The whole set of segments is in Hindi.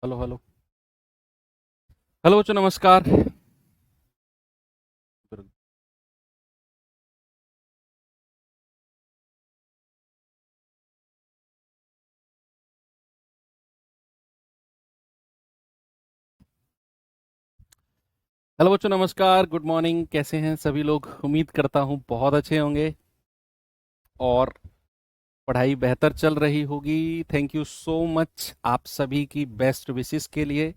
Hello hello. हेलो बच्चों, नमस्कार। हेलो बच्चों, नमस्कार, गुड मॉर्निंग। कैसे हैं सभी लोग? उम्मीद करता हूँ बहुत अच्छे होंगे और पढ़ाई बेहतर चल रही होगी। थैंक यू सो मच आप सभी की बेस्ट विशेस के लिए।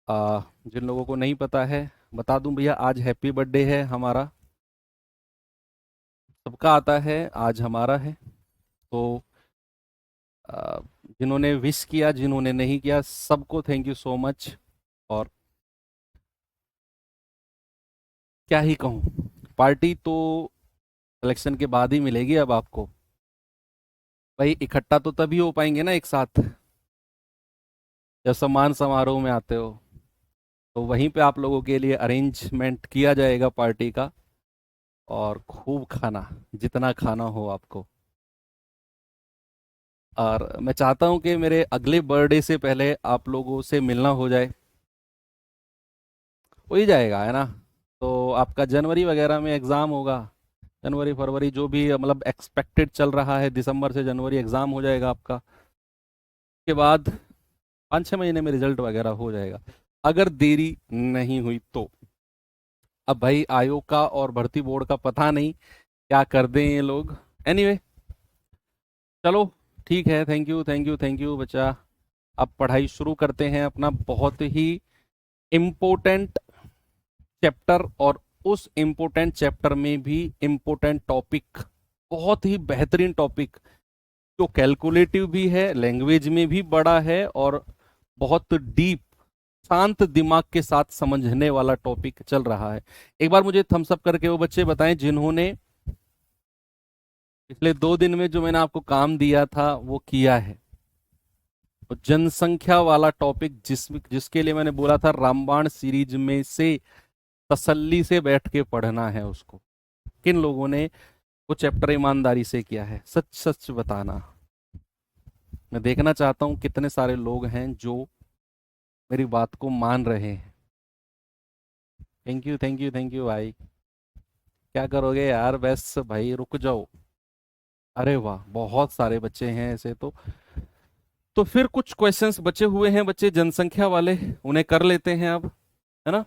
जिन लोगों को नहीं पता है बता दूं भैया, आज हैप्पी बर्थडे है हमारा। सबका आता है, आज हमारा है। तो आ, जिन्होंने विश किया, जिन्होंने नहीं किया, सबको थैंक यू सो मच। और क्या ही कहूँ, पार्टी तो इलेक्शन के बाद ही मिलेगी अब आपको। भाई इकट्ठा तो तभी हो पाएंगे ना एक साथ, जब सम्मान समारोह में आते हो। तो वहीं पे आप लोगों के लिए अरेंजमेंट किया जाएगा पार्टी का। और खूब खाना, जितना खाना हो आपको। और मैं चाहता हूं कि मेरे अगले बर्थडे से पहले आप लोगों से मिलना हो जाए। हो ही जाएगा, है ना? तो आपका जनवरी वगैरह में एग्ज़ाम होगा। जनवरी फरवरी जो भी मतलब एक्सपेक्टेड चल रहा है, दिसंबर से जनवरी एग्ज़ाम हो जाएगा आपका। उसके बाद 5-6 महीने में रिजल्ट वगैरह हो जाएगा, अगर देरी नहीं हुई तो। अब भाई आयोग का और भर्ती बोर्ड का पता नहीं क्या कर दें ये लोग। एनीवे, चलो ठीक है। Thank you thank you thank you बच्चा। अब पढ़ाई शुरू करते हैं अपना बहुत ही इम्पोर्टेंट चैप्टर। और उस इम्पोर्टेंट चैप्टर में भी इम्पोर्टेंट टॉपिक, बहुत ही बेहतरीन टॉपिक, जो कैलकुलेटिव भी है, लैंग्वेज में भी बड़ा है और बहुत डीप, शांत दिमाग के साथ समझने वाला टॉपिक चल रहा है। एक बार मुझे थम्स अप करके वो बच्चे बताएं जिन्होंने पिछले 2 दिन में जो मैंने आपको काम दिया था वो किया है। और जनसंख्या वाला टॉपिक जिसके लिए मैंने बोला था रामबाण सीरीज में से तसल्ली से बैठ के पढ़ना है उसको, किन लोगों ने वो चैप्टर ईमानदारी से किया है? सच सच बताना। मैं देखना चाहता हूं कितने सारे लोग हैं जो मेरी बात को मान रहे हैं। Thank you thank you thank you भाई। क्या करोगे यार, बस भाई रुक जाओ। अरे वाह, बहुत सारे बच्चे हैं ऐसे तो फिर कुछ क्वेश्चंस बचे हुए हैं बच्चे जनसंख्या वाले, उन्हें कर लेते हैं अब, है ना?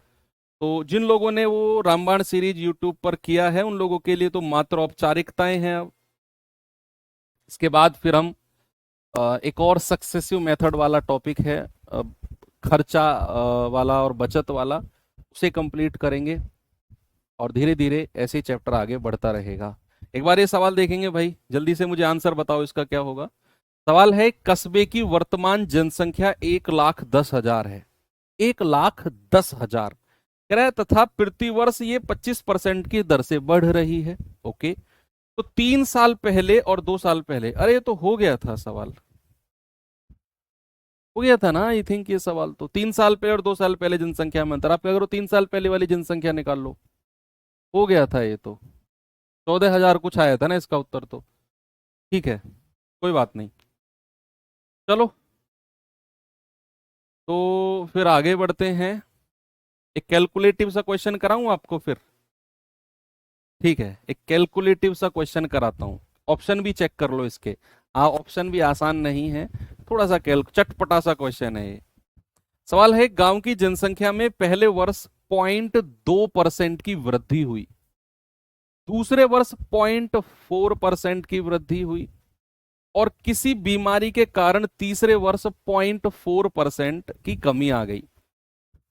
तो जिन लोगों ने वो रामबाण सीरीज यूट्यूब पर किया है उन लोगों के लिए तो मात्र औपचारिकताएं हैं अब। इसके बाद फिर हम एक और सक्सेसिव मेथड वाला टॉपिक है, खर्चा वाला और बचत वाला, उसे कंप्लीट करेंगे। और धीरे धीरे ऐसे ही चैप्टर आगे बढ़ता रहेगा। एक बार ये सवाल देखेंगे भाई, जल्दी से मुझे आंसर बताओ इसका क्या होगा। सवाल है, कस्बे की वर्तमान जनसंख्या 1,10,000 है। 1,10,000 कह रहा है, तथा प्रतिवर्ष ये 25% की दर से बढ़ रही है। ओके। तो 3 साल पहले और 2 साल पहले, अरे ये तो हो गया था सवाल, हो गया था ना आई थिंक। ये सवाल तो 3 साल पहले और 2 साल पहले जनसंख्या में अंतर, आप अगर 3 साल पहले वाली जनसंख्या निकाल लो, हो गया था ये तो। 14,000 कुछ आया था ना इसका उत्तर तो। ठीक है, कोई बात नहीं। चलो, तो फिर आगे बढ़ते हैं। एक कैलकुलेटिव सा क्वेश्चन कराऊं आपको फिर? ठीक है, एक कैलकुलेटिव सा क्वेश्चन कराता हूं। ऑप्शन भी चेक कर लो इसके। ऑप्शन भी आसान नहीं है, थोड़ा सा चटपटा सा क्वेश्चन है ये। सवाल है, गांव की जनसंख्या में पहले वर्ष 0.2% की वृद्धि हुई, दूसरे वर्ष 0.4% की वृद्धि हुई, और किसी बीमारी के कारण तीसरे वर्ष 0.4% की कमी आ गई।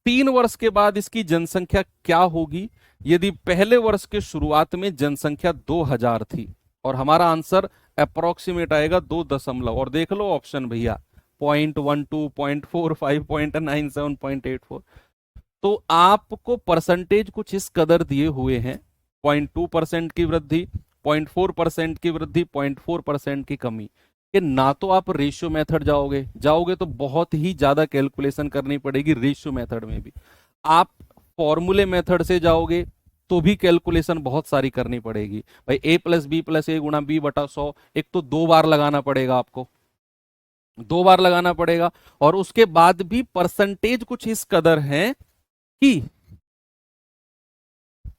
3 वर्ष के बाद इसकी जनसंख्या क्या होगी यदि पहले वर्ष के शुरुआत में जनसंख्या 2,000 थी? और हमारा आंसर अप्रोक्सीमेट आएगा 2 दशमलव, और देख लो ऑप्शन भैया, 0.12, 0.45, 0.97, 0.84। तो आपको परसेंटेज कुछ इस कदर दिए हुए हैं, 0.2% की वृद्धि, 0.4% की वृद्धि, 0.4% की कमी, कि ना तो आप रेशियो मेथड जाओगे जाओगे तो बहुत ही ज्यादा कैलकुलेशन करनी पड़ेगी रेशियो मेथड में भी। आप फॉर्मूले मेथड से जाओगे तो भी कैलकुलेशन बहुत सारी करनी पड़ेगी। भाई a + b + a × b/100, एक तो 2 बार लगाना पड़ेगा आपको। 2 बार लगाना पड़ेगा। और उसके बाद भी परसेंटेज कुछ इस कदर है कि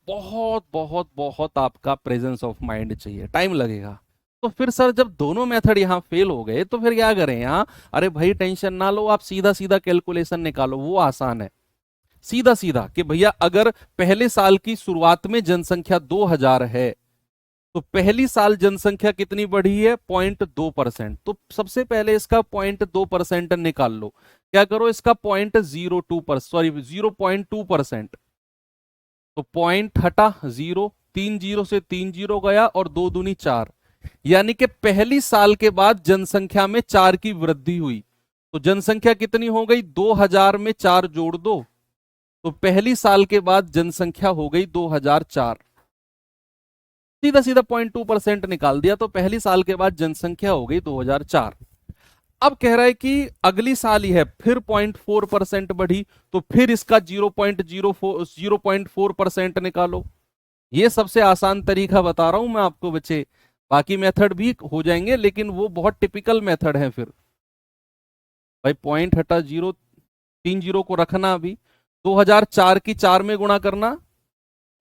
बहुत बहुत बहुत आपका प्रेजेंस ऑफ माइंड चाहिए, टाइम लगेगा। तो फिर सर जब दोनों मेथड यहां फेल हो गए तो फिर क्या करें यहां? अरे भाई टेंशन ना लो, आप सीधा सीधा कैलकुलेशन निकालो, वो आसान है। सीधा सीधा कि भैया अगर पहले साल की शुरुआत में जनसंख्या 2000 है, तो पहली साल जनसंख्या कितनी बढ़ी है? 0.2%। तो सबसे पहले इसका 0.2% निकाल लो। क्या करो, इसका 0.02%, सॉरी 0.2%। तो पॉइंट हटा जीरो, 3 जीरो से 3 जीरो गया और 2 दूनी 4। यानी कि पहली साल के बाद जनसंख्या में 4 की वृद्धि हुई। तो जनसंख्या कितनी हो गई? 2000 में 4 जोड़ दो, तो पहली साल के बाद जनसंख्या हो गई 2004। सीधा सीधा 0.2% निकाल दिया, तो पहली साल के बाद जनसंख्या हो गई 2004। अब कह रहा है कि अगली साल ही है फिर 0.4% बढ़ी, तो फिर इसका 0.04% निकालो। ये सबसे आसान तरीका बता रहा हूं मैं आपको बच्चे, बाकी मेथड भी हो जाएंगे लेकिन वो बहुत टिपिकल मेथड है। फिर भाई पॉइंट हटा जीरो, 3 जीरो को रखना अभी, 2004 की 4 में गुणा करना,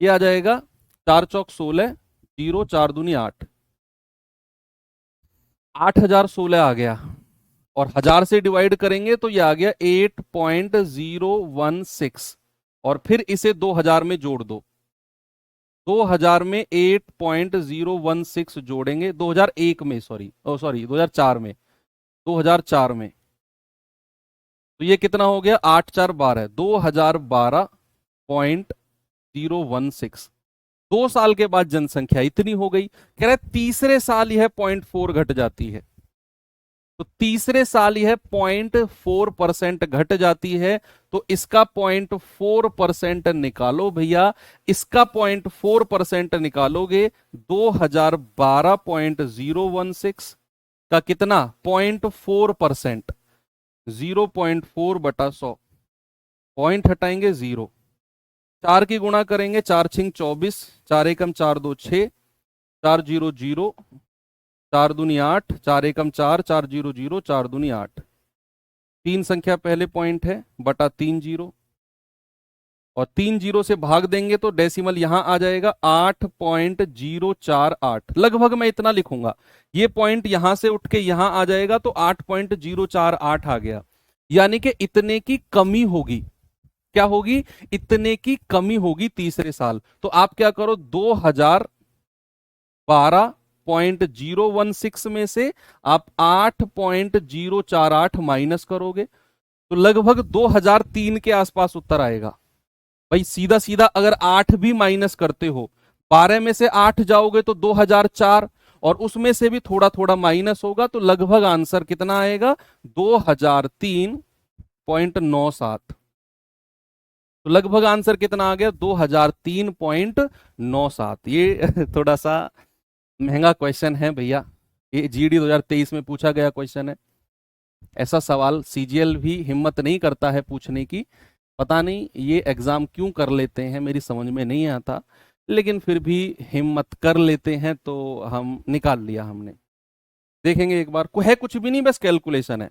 ये आ जाएगा 4 चौक 16, जीरो 4 दूनी 8, 8016 आ गया। और 1000 से डिवाइड करेंगे तो ये आ गया 8.016। और फिर इसे 2000 में जोड़ दो, 2000 में 8.016 जोड़ेंगे, 2001 में, सॉरी ओ सॉरी 2004 में, 2004 में, तो ये कितना हो गया? 8 4 12, 2012.016। 2 साल के बाद जनसंख्या इतनी हो गई। कह रहे तीसरे साल यह 0.4 घट जाती है। तो तीसरे साल यह 0.4% घट जाती है। तो इसका 0.4% निकालो भैया, इसका 0.4% निकालोगे, 2012.016 का कितना? 0.4%, 0.4/100, पॉइंट हटाएंगे जीरो, 4 की गुणा करेंगे, 4 छिंग 24, 4 एकम 4 2 6, 4 जीरो जीरो, 4 दूनी 8, 4 एकम 4, 4 जीरो जीरो, 4 दूनी 8। 3 संख्या पहले पॉइंट है बटा 3 जीरो, और 3 जीरो से भाग देंगे तो डेसिमल यहां आ जाएगा 8.048। लगभग मैं इतना लिखूंगा, ये पॉइंट यहां से उठ के यहां आ जाएगा तो 8.048 आ गया। यानी कि इतने की कमी होगी। क्या होगी? इतने की कमी होगी तीसरे साल। तो आप क्या करो, 2012.016 में से आप 8.048 माइनस करोगे, तो लगभग 2003 के आसपास उत्तर आएगा। भाई सीधा सीधा अगर 8 भी माइनस करते हो, 12 में से 8 जाओगे तो 2004, और उसमें से भी थोड़ा थोड़ा माइनस होगा, तो लगभग आंसर कितना आएगा? 2003.97। तो लगभग आंसर कितना आ गया? 2003.97। ये थोड़ा सा महंगा क्वेश्चन है भैया, ये जीडी 2023 में पूछा गया क्वेश्चन है। ऐसा सवाल सीजीएल भी हिम्मत नहीं करता है पूछने की। पता नहीं ये एग्जाम क्यों कर लेते हैं, मेरी समझ में नहीं आता, लेकिन फिर भी हिम्मत कर लेते हैं तो हम निकाल लिया हमने। देखेंगे एक बार, है कुछ भी नहीं, बस कैलकुलेशन है,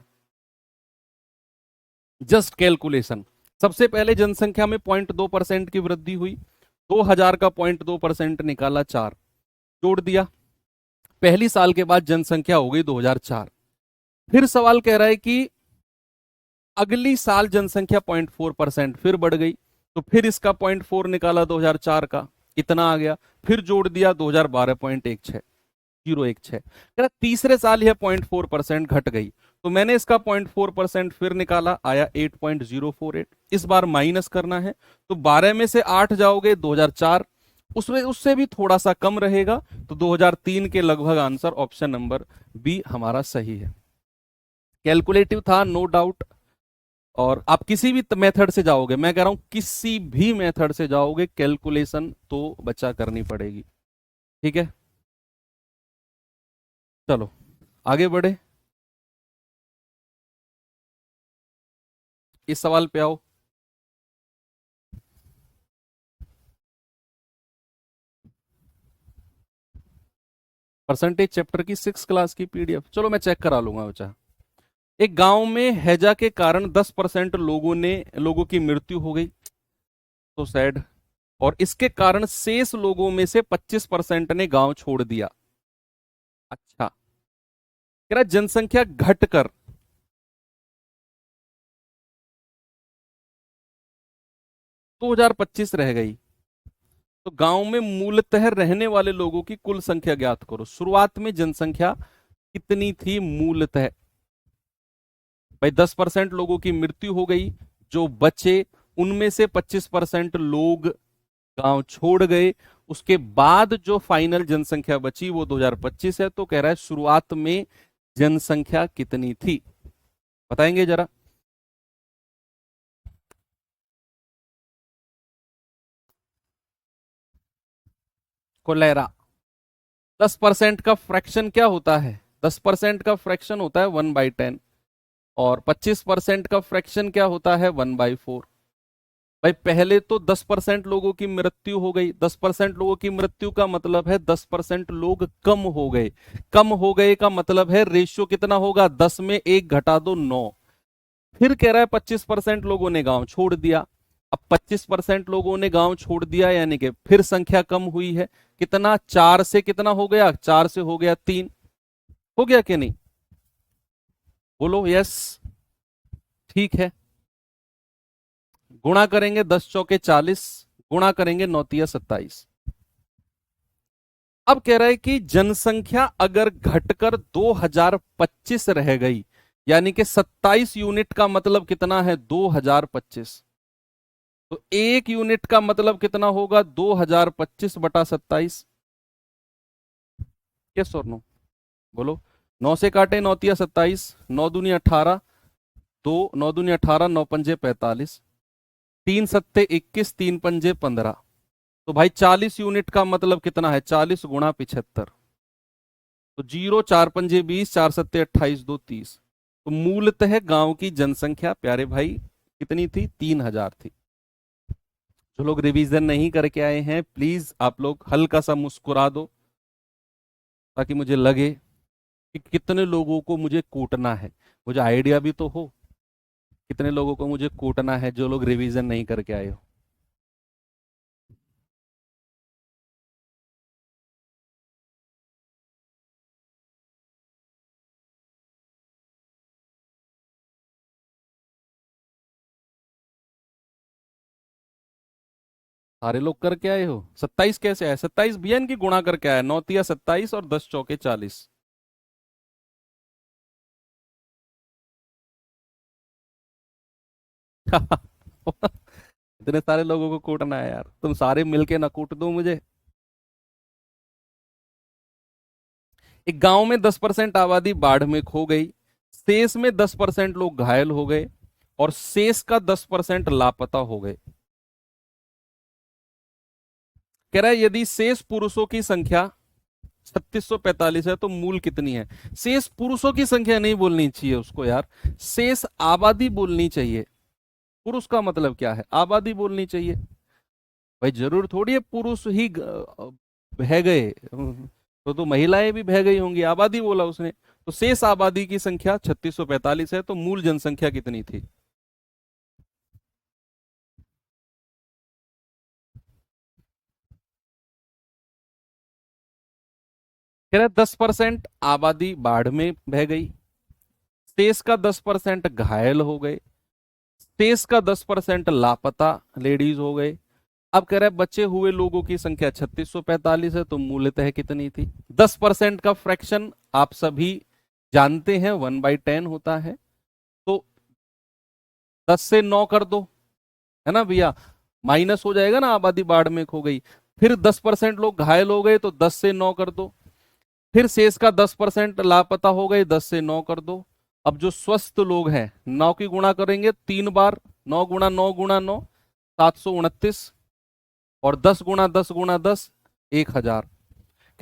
जस्ट कैलकुलेशन। सबसे पहले जनसंख्या में 0.2% की वृद्धि हुई, 2000 का 0.2% निकाला, 4 जोड़ दिया, पहली साल के बाद जनसंख्या हो गई 2004। फिर सवाल कह रहा है कि अगली साल जनसंख्या 0.4% फिर बढ़ गई, तो फिर इसका 0.4 निकाला 2004 का, इतना आ गया, फिर जोड़ दिया 2012.16, 016। तीसरे साल यह 0.4% घट गई, तो मैंने इसका 0.4% फिर निकाला, आया 8.048। इस बार माइनस करना है, तो 12 में से 8 जाओगे 2004, उसमें उससे भी थोड़ा सा कम रहेगा, तो 2003 के लगभग आंसर ऑप्शन नंबर बी हमारा सही है। कैलकुलेटिव था नो डाउट, और आप किसी भी मेथड से जाओगे, मैं कह रहा हूं किसी भी मेथड से जाओगे, कैलकुलेशन तो बच्चा करनी पड़ेगी। ठीक है, चलो आगे बढ़े, इस सवाल पे आओ। परसेंटेज चैप्टर की 6 क्लास की पीडीएफ, चलो मैं चेक करा लूंगा बच्चा। एक गांव में हैजा के कारण 10% लोगों की मृत्यु हो गई, तो सैड। और इसके कारण शेष लोगों में से 25% ने गांव छोड़ दिया। अच्छा, कह रहा जनसंख्या घटकर 2025 रह गई, तो गांव में मूलतः रहने वाले लोगों की कुल संख्या ज्ञात करो। शुरुआत में जनसंख्या कितनी थी मूलतः? भाई 10% लोगों की मृत्यु हो गई, जो बचे उनमें से 25% लोग गांव छोड़ गए। उसके बाद जो फाइनल जनसंख्या बची वो 2025 है। तो कह रहा है शुरुआत में जनसंख्या कितनी थी, बताएंगे जरा। कोलेरा। 10% का फ्रैक्शन क्या होता है? 10% का फ्रैक्शन होता है 1/10, और 25% का फ्रैक्शन क्या होता है? 1/4। भाई पहले तो 10% लोगों की मृत्यु हो गई। 10% लोगों की मृत्यु का मतलब है 10% लोग कम हो गए। कम हो गए का मतलब है रेशियो कितना होगा? 10 में 1 घटा दो 9। फिर कह रहा है 25% लोगों ने गांव छोड़ दिया। अब 25% लोगों ने गांव छोड़ दिया, यानी कि फिर संख्या कम हुई है। कितना? 4 से कितना हो गया? 4 से हो गया 3। हो गया कि नहीं? बोलो यस। ठीक है, गुणा करेंगे 10 चौके 40, गुणा करेंगे 9 तिया 27। अब कह रहा है कि जनसंख्या अगर घटकर 2025 रह गई, यानी कि 27 यूनिट का मतलब कितना है? 2025। तो एक यूनिट का मतलब कितना होगा? 2025 बटा 27। यस और नो? बोलो। 9 से काटे 9 तिया 27, 9 दूनी 18, 2 9 दूनी 18, 9 पंजे 45, 3 सत्ते 21, 3 पंजे 15। तो भाई 40 यूनिट का मतलब कितना है? 40 गुणा 75। तो 0 4 पंजे 20, 4 सत्ते 28, 2 30। तो मूलतः गांव की जनसंख्या प्यारे भाई कितनी थी? 3000 थी। जो लोग रिवीजन नहीं करके आए हैं प्लीज आप लोग हल्का सा मुस्कुरा दो, ताकि मुझे लगे कि कितने लोगों को मुझे कूटना है। मुझे आइडिया भी तो हो कितने लोगों को मुझे कूटना है जो लोग रिवीजन नहीं करके आए हो। सारे लोग करके आए हो? 27 कैसे आया? 27 बियन की गुणा करके आया। 9 तिया 27 और 10 चौके 40। इतने सारे लोगों को कूटना है यार, तुम सारे मिलके ना कूट दो मुझे। एक गांव में 10% आबादी बाढ़ में खो गई, शेष में 10% लोग घायल हो गए, और शेष का 10% लापता हो गए। कह रहा है यदि शेष पुरुषों की संख्या 3645 है तो मूल कितनी है? शेष पुरुषों की संख्या नहीं बोलनी चाहिए उसको यार, शेष आबादी बोलनी चाहिए। पुरुष का मतलब क्या है? आबादी बोलनी चाहिए। भाई जरूर थोड़ी है पुरुष ही बह गए, तो महिलाएं भी बह गई होंगी। आबादी बोला उसने। तो शेष आबादी की संख्या 3645 है, तो मूल जनसंख्या कितनी थी? कह रहा 10% आबादी बाढ़ में बह गई, शेष का 10% घायल हो गए, शेष का 10% लापता लेडीज हो गए। अब कह रहा है बचे हुए लोगों की संख्या 3645 है, तो मूलतः कितनी थी? 10% का फ्रैक्शन आप सभी जानते हैं 1/10 होता है। तो 10 से 9 कर दो, है ना भैया? माइनस हो जाएगा ना, आबादी बाढ़ में खो गई। फिर 10% लोग घायल हो गए, तो 10 से 9 कर दो। फिर शेष का 10% लापता हो गए, 10 से 9 कर दो। अब जो स्वस्थ लोग हैं 9 की गुणा करेंगे 3 बार, 9 गुणा 9 गुणा 9, 729, और 10 गुणा 10 गुणा 10, 1000।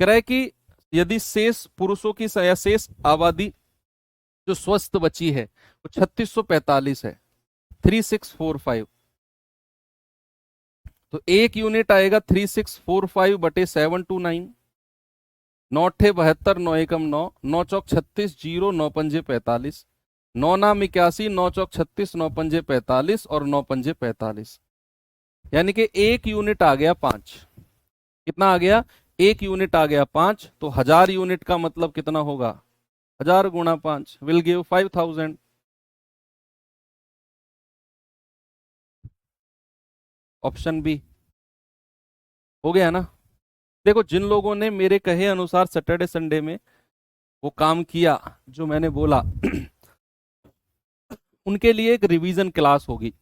कह रहा है कि यदि शेष पुरुषों की या शेष आबादी जो स्वस्थ बची है वो 3645 है, 3645। तो एक यूनिट आएगा 3645/729। 9 अट्ठे 72, 9 एकम 9, 9 चौक 36, 0 9 पंजे 45। 9 नाम 81, 9 चौक 36, 9 पंजे 45 और 9 पंजे 45, यानी कि एक यूनिट आ गया 5। कितना आ गया? एक यूनिट आ गया 5, तो 1000 यूनिट का मतलब कितना होगा? 1000 गुणा 5 विल गिव 5000। ऑप्शन बी हो गया ना? देखो, जिन लोगों ने मेरे कहे अनुसार सैटरडे संडे में वो काम किया जो मैंने बोला उनके लिए एक रिवीजन क्लास होगी।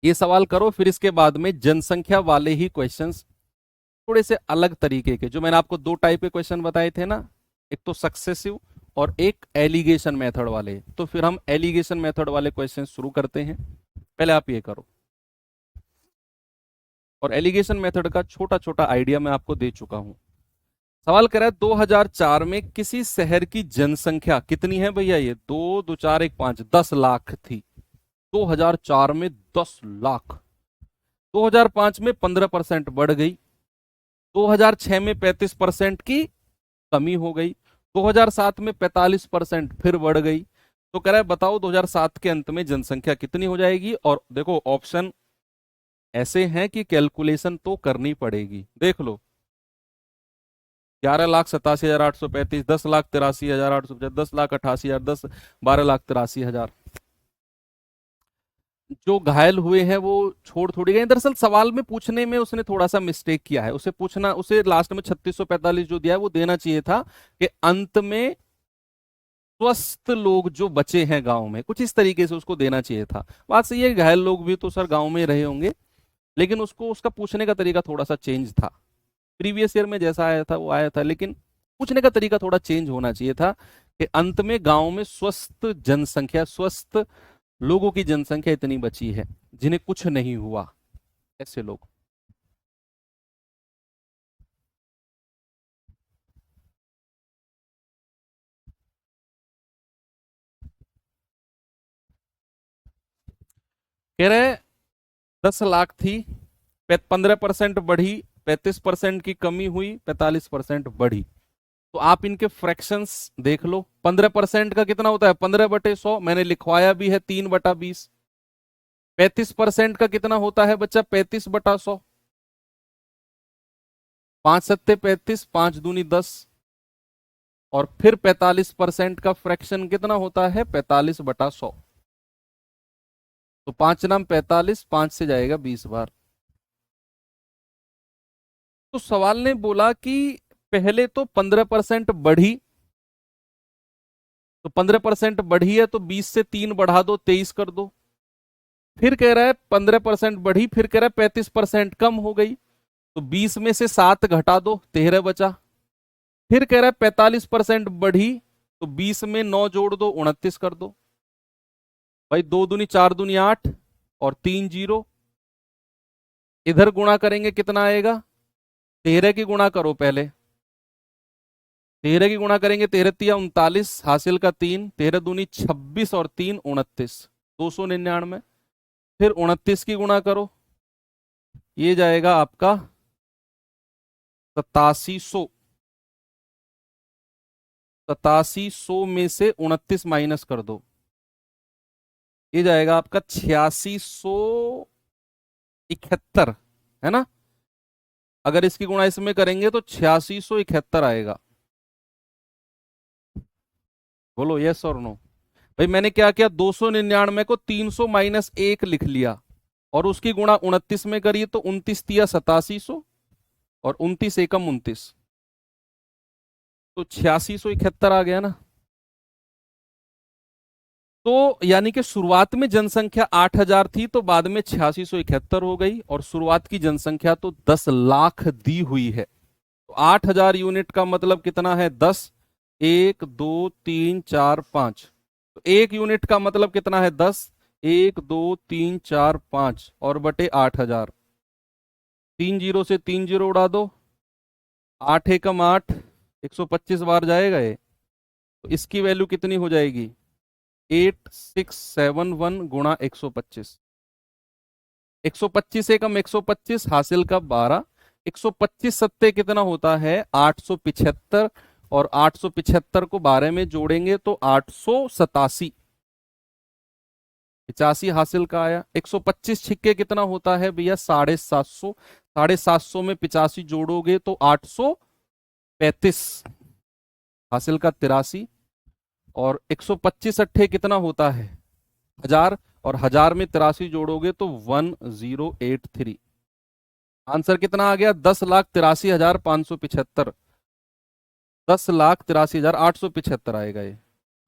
ये सवाल करो, फिर इसके बाद में जनसंख्या वाले ही क्वेश्चंस, थोड़े से अलग तरीके के, जो मैंने आपको दो टाइप के क्वेश्चन बताए थे ना, एक तो सक्सेसिव और एक एलिगेशन मेथड वाले। तो फिर हम एलिगेशन मेथड वाले क्वेश्चन शुरू करते हैं। पहले आप ये करो, और एलिगेशन मेथड का छोटा छोटा आइडिया मैं आपको दे चुका हूं। सवाल कर रहा है 2004 में किसी शहर की जनसंख्या कितनी है भैया? ये 2 2 4 1 5 10 लाख थी। 2004 में 10 लाख। 2005 में 15% बढ़ गई। 2006 में 35% की कमी हो गई। 2007 में 45% फिर बढ़ गई। तो कह रहा है बताओ 2007 के अंत में जनसंख्या कितनी हो जाएगी? और देखो ऑप्शन ऐसे हैं कि कैलकुलेशन तो करनी पड़ेगी। देख लो, 11,87,835, 10,83,850, 10,88,000, 12,83,000। जो घायल हुए हैं वो छोड़ थोड़ी गए। दरअसल सवाल में पूछने में उसने थोड़ा सा मिस्टेक किया है। उसे पूछना, उसे लास्ट में 3645 जो दिया है वो देना चाहिए था कि अंत में स्वस्थ लोग जो बचे हैं गांव में, कुछ इस तरीके से उसको देना चाहिए था। बात सही है, घायल लोग भी तो सर गांव में रहे होंगे, लेकिन उसको उसका पूछने का तरीका थोड़ा सा चेंज था। प्रीवियस ईयर में जैसा आया था वो आया था, लेकिन पूछने का तरीका थोड़ा चेंज होना चाहिए था कि अंत में गांव में स्वस्थ जनसंख्या, स्वस्थ लोगों की जनसंख्या इतनी बची है जिन्हें कुछ नहीं हुआ, ऐसे लोग। कह रहे 10 लाख थी, 15% बढ़ी, 35% की कमी हुई, 45% बढ़ी। तो आप इनके फ्रैक्शंस देख लो। 15% का कितना होता है? 15/100, मैंने लिखवाया भी है 3/20। 35% का कितना होता है बच्चा? 35/100। 5 सत्ते 35, 5 दूनी 10। और फिर 45% का फ्रैक्शन कितना होता है? 45/100। तो 5 नाम 45, 5 से जाएगा 20 बार। तो सवाल ने बोला कि पहले तो 15% बढ़ी, तो 15% बढ़ी है तो 20 से 3 बढ़ा दो, 23 कर दो। फिर कह रहा है 15% बढ़ी, फिर कह रहा है 35% कम हो गई, तो 20 में से 7 घटा दो, 13 बचा। फिर कह रहा है 45% बढ़ी, तो 20 में 9 जोड़ दो, 29 कर दो। भाई 2 दूनी 4 दूनी 8 और 3 जीरो। इधर गुणा करेंगे कितना आएगा? 13 की गुणा करो पहले। 13 की गुणा करेंगे, 13 तिया 39, हासिल का 3, 13 दूनी 26 और 3 29, 299। फिर 29 की गुणा करो, ये जाएगा आपका 8700। 8700 में से 29 माइनस कर दो, ये जाएगा आपका 8671, है ना? अगर इसकी गुणा इसमें करेंगे तो 8671 आएगा। बोलो यस और नो। भाई मैंने क्या किया, 299 को 300 - 1 लिख लिया, और उसकी गुणा 29 में करिए तो 29 तिया 8700 और 29 एकम 29, तो 8671 आ गया ना। तो यानी कि शुरुआत में जनसंख्या 8000 थी, तो बाद में 8671 हो गई, और शुरुआत की जनसंख्या तो 10 लाख दी हुई है। तो 8000 यूनिट का मतलब कितना है? 10, 1 2 3 4 5। तो 1 यूनिट का मतलब कितना है? 10, 1 2 3 4 5 और बटे 8000। 3 जीरो से 3 जीरो उड़ा दो, 8 एकम 8, 125 बार जाएगा ये। तो इसकी वैल्यू कितनी हो जाएगी? 8671 गुणा 125। 125 एकम 125, हासिल का 12। 125 सत्ते कितना होता है? 875। और 875 को 12 में जोड़ेंगे तो 887, 85 हासिल का आया। 125 छिक्के कितना होता है भैया? 750। 750 में 85 जोड़ोगे तो 835, हासिल का 83। और 125 अट्ठे कितना होता है? 1000, और 1000 में 83 जोड़ोगे तो 1083। आंसर कितना आ गया? 10,83,575। 10,83,875 आएगा ये।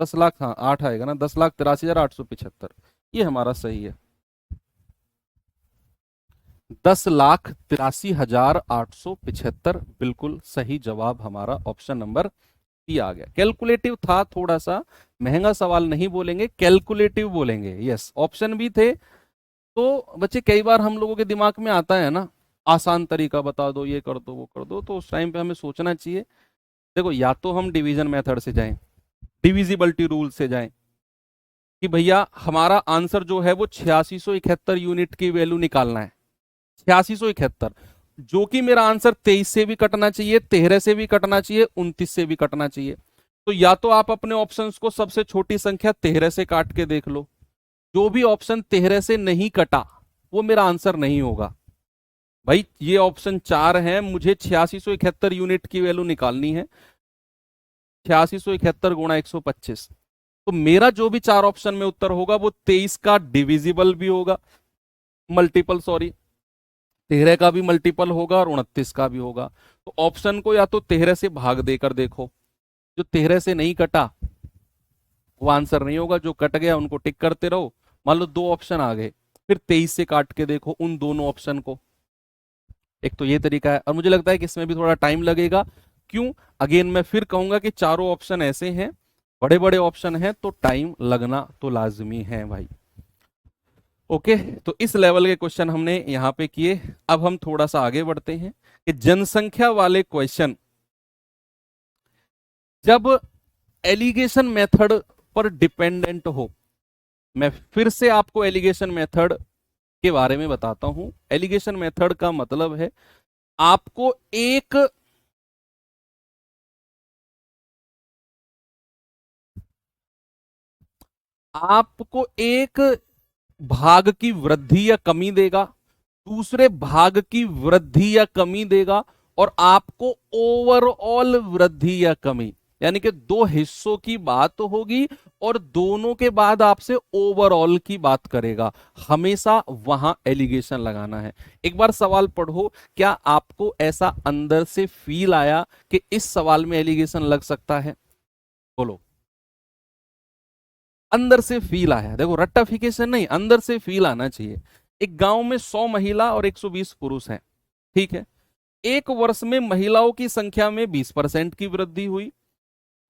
10 लाख, हाँ 8 आएगा ना, 10,83,875, ये हमारा सही है। 10,83,875 बिल्कुल सही जवाब हमारा ऑप्शन नंबर सी आ गया। कैलकुलेटिव था, थोड़ा सा महंगा सवाल नहीं बोलेंगे, कैलकुलेटिव बोलेंगे। यस, ऑप्शन भी थे। तो बच्चे कई बार हम लोगों के दिमाग में आता है ना, आसान तरीका बता दो, ये कर दो वो कर दो, तो उस टाइम पे हमें सोचना चाहिए। देखो, या तो हम डिवीजन मेथड से जाएं, डिविजिबिलिटी रूल से जाएं कि भैया हमारा आंसर जो है वो 8671 यूनिट की वैल्यू निकालना है। 8671, जो कि मेरा आंसर 23 से भी कटना चाहिए, 13 से भी कटना चाहिए, 29 से भी कटना चाहिए। तो या तो आप अपने ऑप्शंस को सबसे छोटी संख्या 13 से काट के देख लो, जो भी ऑप्शन 13 से नहीं कटा वो मेरा आंसर नहीं होगा। भाई ये ऑप्शन 4 है, मुझे 8671 यूनिट की वैल्यू निकालनी है, 8671 गुणा 125। तो मेरा जो भी 4 ऑप्शन में उत्तर होगा वो 23 का डिविजिबल भी होगा, मल्टीपल, सॉरी 13 का भी मल्टीपल होगा और 29 का भी होगा। तो ऑप्शन को या तो 13 से भाग देकर देखो, जो 13 से नहीं कटा वो आंसर नहीं होगा, जो कट गया उनको टिक करते रहो। मान लो 2 ऑप्शन आ गए, फिर 23 से काट के देखो उन दोनों ऑप्शन को। एक तो ये तरीका है, और मुझे लगता है कि इसमें भी थोड़ा टाइम लगेगा। क्यों? अगेन मैं फिर कहूंगा कि चारों ऑप्शन ऐसे हैं, बड़े बड़े ऑप्शन हैं, तो टाइम लगना तो लाजमी है भाई। ओके, तो इस लेवल के क्वेश्चन हमने यहां पे किए। अब हम थोड़ा सा आगे बढ़ते हैं कि जनसंख्या वाले क्वेश्चन जब एलिगेशन मेथड पर डिपेंडेंट हो। मैं फिर से आपको एलिगेशन मेथड के बारे में बताता हूं। एलिगेशन मेथड का मतलब है आपको एक भाग की वृद्धि या कमी देगा, दूसरे भाग की वृद्धि या कमी देगा, और आपको ओवरऑल वृद्धि या कमी, यानी कि 2 हिस्सों की बात होगी और दोनों के बाद आपसे ओवरऑल की बात करेगा। हमेशा वहां एलिगेशन लगाना है। एक बार सवाल पढ़ो, क्या आपको ऐसा अंदर से फील आया कि इस सवाल में एलिगेशन लग सकता है? बोलो। अंदर से फील आया, देखो रट्टाफिकेशन नहीं, अंदर से फील आना चाहिए। एक गांव में 100 महिला और 120 पुरुष हैं, ठीक है। एक वर्ष में महिलाओं की संख्या में 20% की वृद्धि हुई,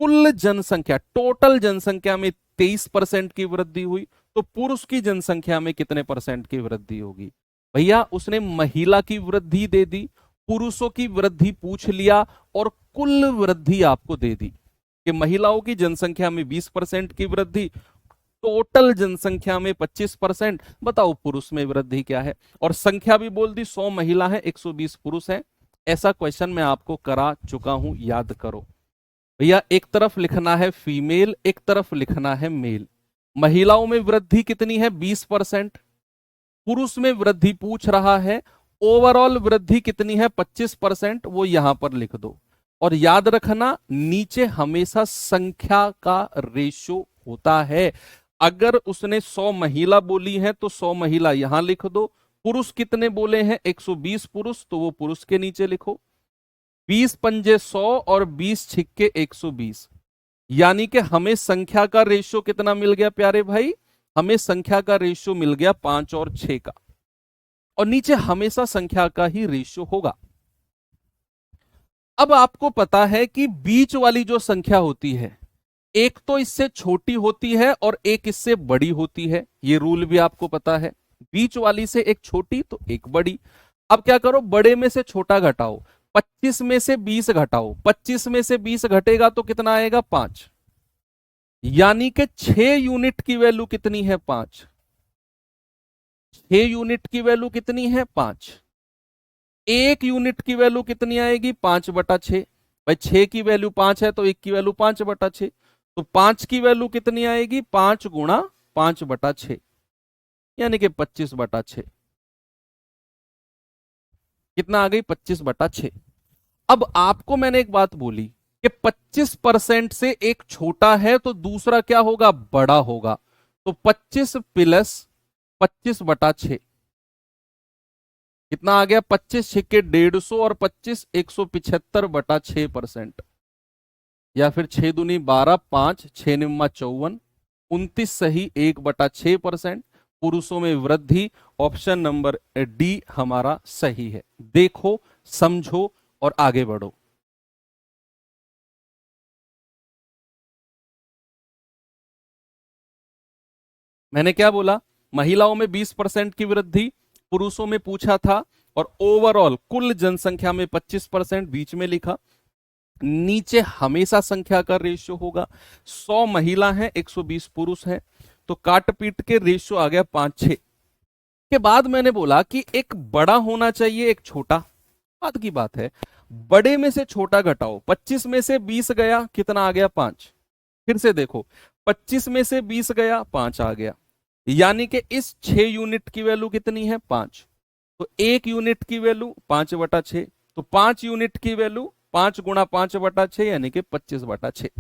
कुल जनसंख्या, टोटल जनसंख्या में 23% की वृद्धि हुई, तो पुरुष की जनसंख्या में कितने परसेंट की वृद्धि होगी? भैया उसने महिला की वृद्धि दे दी, पुरुषों की वृद्धि पूछ लिया, और कुल वृद्धि आपको दे दी कि महिलाओं की जनसंख्या में 20% की वृद्धि, टोटल जनसंख्या में 25%। बताओ पुरुष में वृद्धि क्या है? और संख्या भी बोल दी, 100 महिला है, 120 पुरुष है। ऐसा क्वेश्चन मैं आपको करा चुका हूं, याद करो भैया। एक तरफ लिखना है फीमेल, एक तरफ लिखना है मेल। महिलाओं में वृद्धि कितनी है? 20%। पुरुष में वृद्धि पूछ रहा है, ओवरऑल वृद्धि कितनी है? 25%। वो यहां पर लिख दो। और याद रखना, नीचे हमेशा संख्या का रेशो होता है। अगर उसने 100 महिला बोली है तो 100 महिला यहां लिख दो। पुरुष कितने बोले हैं? 120 पुरुष, तो वो पुरुष के नीचे लिखो। 20 पंजे 100 और 20 छिक्के 120, यानी कि हमें संख्या का रेशियो कितना मिल गया प्यारे भाई? हमें संख्या का रेशियो मिल गया 5 और 6 का। और नीचे हमेशा संख्या का ही रेशियो होगा। अब आपको पता है कि बीच वाली जो संख्या होती है, एक तो इससे छोटी होती है और एक इससे बड़ी होती है। ये रूल भी आपको पता है, बीच वाली से एक छोटी तो एक बड़ी। अब क्या करो, बड़े में से छोटा घटाओ। 25 में से 20 घटाओ, 25 में से 20 घटेगा तो कितना आएगा? 5। यानी कि 6 यूनिट की वैल्यू कितनी है? 5। 6 यूनिट की वैल्यू कितनी है? 5। 1 यूनिट की वैल्यू कितनी आएगी? 5/6। भाई 6 की वैल्यू 5 है तो 1 की वैल्यू 5/6, तो 5 की वैल्यू कितनी आएगी, 5 गुणा 5/6, यानी कि 25/6। कितना आ गई, 25/6। अब आपको मैंने एक बात बोली कि 25% से एक छोटा है तो दूसरा क्या होगा, बड़ा होगा। तो 25 प्लस 25/6 कितना आ गया, 25 छिक्के 150 और 25 175/6%, या फिर 6 दूनी 12, 5 6 निम्मा 54, 29 सही 1/6%। पुरुषों में वृद्धि, ऑप्शन नंबर डी हमारा सही है। देखो, समझो और आगे बढ़ो। मैंने क्या बोला, महिलाओं में 20% की वृद्धि, पुरुषों में पूछा था, और ओवरऑल कुल जनसंख्या में 25% बीच में लिखा। नीचे हमेशा संख्या का रेशियो होगा, 100 महिला है 120 पुरुष है, तो काट पीट के रेशियो आ गया 5:6। के बाद मैंने बोला कि एक बड़ा होना चाहिए एक छोटा, बात की बात है, बड़े में से छोटा घटाओ, 25 में से 20 गया, कितना आ गया, 5। फिर से देखो, 25 में से 20 गया, 5 आ गया, यानी कि इस 6 यूनिट की वैल्यू कितनी है, 5। तो 1 यूनिट की वैल्यू 5/6, तो 5 यूनिट की वैल्यू 5 गुणा 5/6 यानी कि 25/6।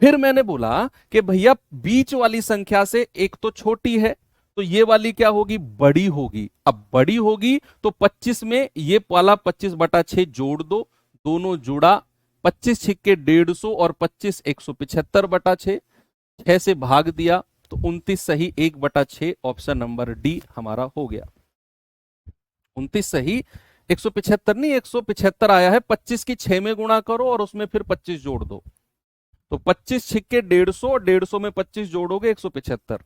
फिर मैंने बोला कि भैया बीच वाली संख्या से एक तो छोटी है, तो ये वाली क्या होगी, बड़ी होगी। अब बड़ी होगी तो 25 में ये वाला 25/6 जोड़ दो, दोनों जुड़ा, 25 छिक्के 150 और 25 175/6, 6 से भाग दिया तो 29 सही 1/6, ऑप्शन नंबर डी हमारा हो गया। 29 सही, 175 नहीं, 175 आया है, 25 की 6 में गुणा करो और उसमें फिर 25 जोड़ दो, तो 25 छिक्के 150, 150 में 25 जोड़ोगे 175।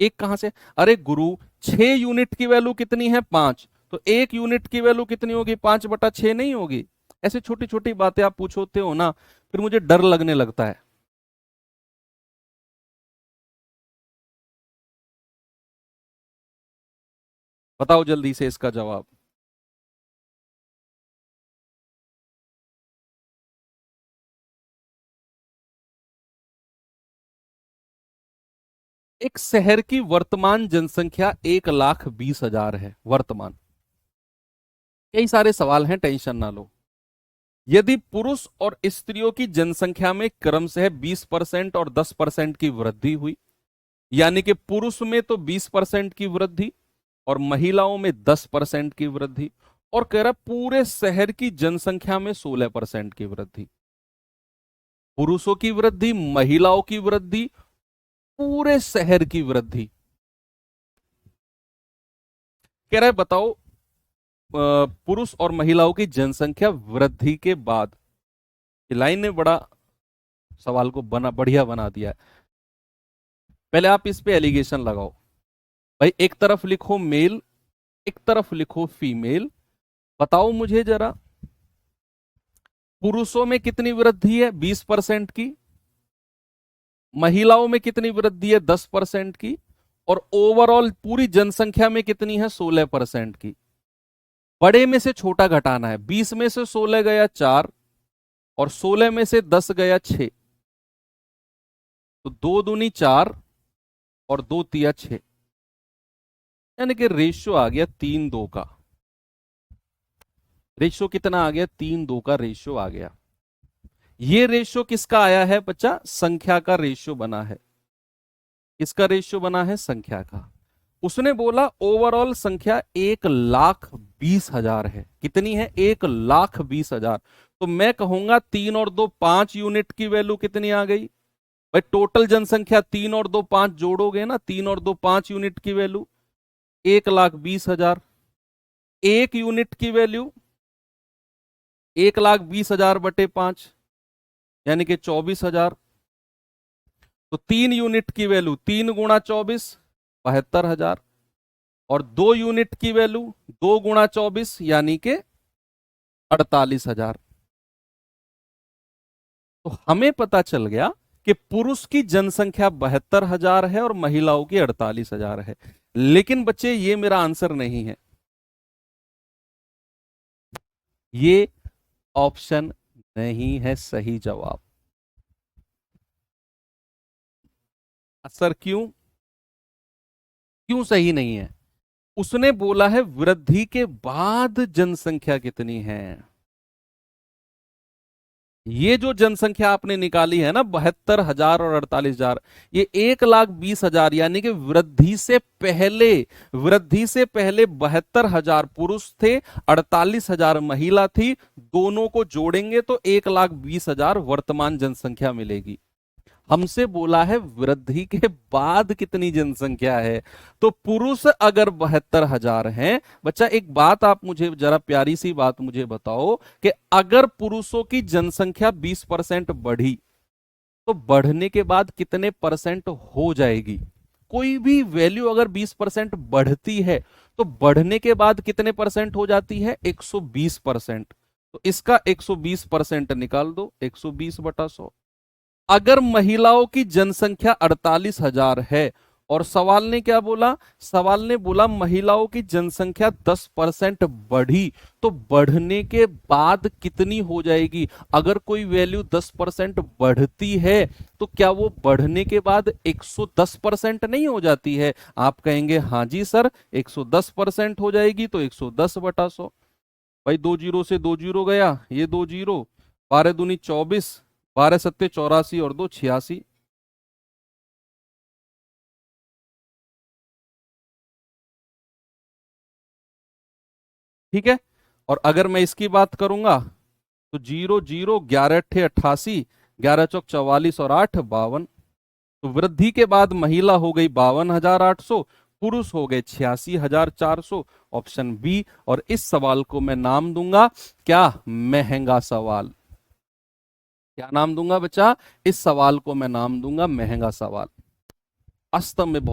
एक कहां से, अरे गुरु 6 यूनिट की वैल्यू कितनी है, 5, तो 1 यूनिट की वैल्यू कितनी होगी, 5/6 नहीं होगी। ऐसे छोटी छोटी बातें आप पूछोते हो ना, फिर मुझे डर लगने लगता है। बताओ जल्दी से इसका जवाब। एक शहर की वर्तमान जनसंख्या 1,20,000 है वर्तमान। कई सारे सवाल हैं, टेंशन ना लो। यदि पुरुष और स्त्रियों की जनसंख्या में क्रमशः 20% और 10% की वृद्धि हुई, यानी कि पुरुष में तो 20% की वृद्धि और महिलाओं में 10% की वृद्धि, और कह रहा पूरे शहर की जनसंख्या में 16% की वृद्धि, पुरुषों की वृद्धि, महिलाओं की वृद्धि, पूरे शहर की वृद्धि। कह रहा है बताओ, पुरुष और महिलाओं की जनसंख्या वृद्धि के बाद, लाइन ने बड़ा सवाल को बढ़िया बना दिया है। पहले आप इस पे एलिगेशन लगाओ भाई, एक तरफ लिखो मेल, एक तरफ लिखो फीमेल। बताओ मुझे जरा, पुरुषों में कितनी वृद्धि है, 20% की, महिलाओं में कितनी वृद्धि है, 10% की, और ओवरऑल पूरी जनसंख्या में कितनी है, 16% की। बड़े में से छोटा घटाना है, 20 में से 16 गया 4, और 16 में से 10 गया 6, तो 2 दूनी 4 और 2 तिया 6, यानी कि रेशियो आ गया 3:2 का। रेशियो कितना आ गया, 3:2 का रेशियो आ गया। ये रेशियो किसका आया है बच्चा, संख्या का रेशियो बना है। किसका रेशियो बना है, संख्या का। उसने बोला ओवरऑल संख्या 1,20,000 है। कितनी है, 1,20,000। तो मैं कहूंगा 3 और 2 5 यूनिट की वैल्यू कितनी आ गई भाई, टोटल जनसंख्या 3 और 2 5 जोड़ोगे ना, 3 और 2 5 यूनिट की वैल्यू 1,20,000। 1 यूनिट की वैल्यू 1,20,000/5 यानी कि 24,000। तो 3 यूनिट की वैल्यू 3 गुणा 24 72,000, और 2 यूनिट की वैल्यू 2 गुणा 24 यानी कि 48,000। तो हमें पता चल गया कि पुरुष की जनसंख्या 72,000 है और महिलाओं की 48,000 है। लेकिन बच्चे ये मेरा आंसर नहीं है। ये ऑप्शन नहीं है सही जवाब। सर क्यों? क्यों सही नहीं है? उसने बोला है वृद्धि के बाद जनसंख्या कितनी है। ये जो जनसंख्या आपने निकाली है ना 72,000 और 48,000, ये 1,20,000 यानी कि वृद्धि से पहले 72,000 पुरुष थे, 48,000 महिला थी। दोनों को जोड़ेंगे तो 1,20,000 वर्तमान जनसंख्या मिलेगी। हमसे बोला है वृद्धि के बाद कितनी जनसंख्या है। तो पुरुष अगर 72,000 हैं, बच्चा एक बात आप मुझे जरा प्यारी सी बात मुझे बताओ कि अगर पुरुषों की जनसंख्या 20% बढ़ी तो बढ़ने के बाद कितने परसेंट हो जाएगी? कोई भी वैल्यू अगर 20% बढ़ती है तो बढ़ने के बाद कितने परसेंट हो जाती है? 120%। तो इसका 120% निकाल दो, 120/100। अगर महिलाओं की जनसंख्या 48,000 है और सवाल ने क्या बोला? सवाल ने बोला महिलाओं की जनसंख्या 10% बढ़ी तो बढ़ने के बाद कितनी हो जाएगी? अगर कोई वैल्यू 10% बढ़ती है तो क्या वो बढ़ने के बाद 110% नहीं हो जाती है? आप कहेंगे हाँ जी सर 110% हो जाएगी, तो 110/100। भाई 2 जीरो से 2 जीरो गया, ये 2 जीरो, 12 दूनी 24, 12 सत्ते 84 और 2 86। ठीक है। और अगर मैं इसकी बात करूंगा तो 0 0, 11 अट्ठे 88, 11 चौक 44 और 8 52। तो वृद्धि के बाद महिला हो गई 52,800, पुरुष हो गए 86,400। Option B. और इस सवाल को मैं नाम दूंगा क्या? महंगा सवाल। क्या नाम दूंगा बच्चा? इस सवाल को मैं नाम दूंगा महंगा सवाल। वास्तव में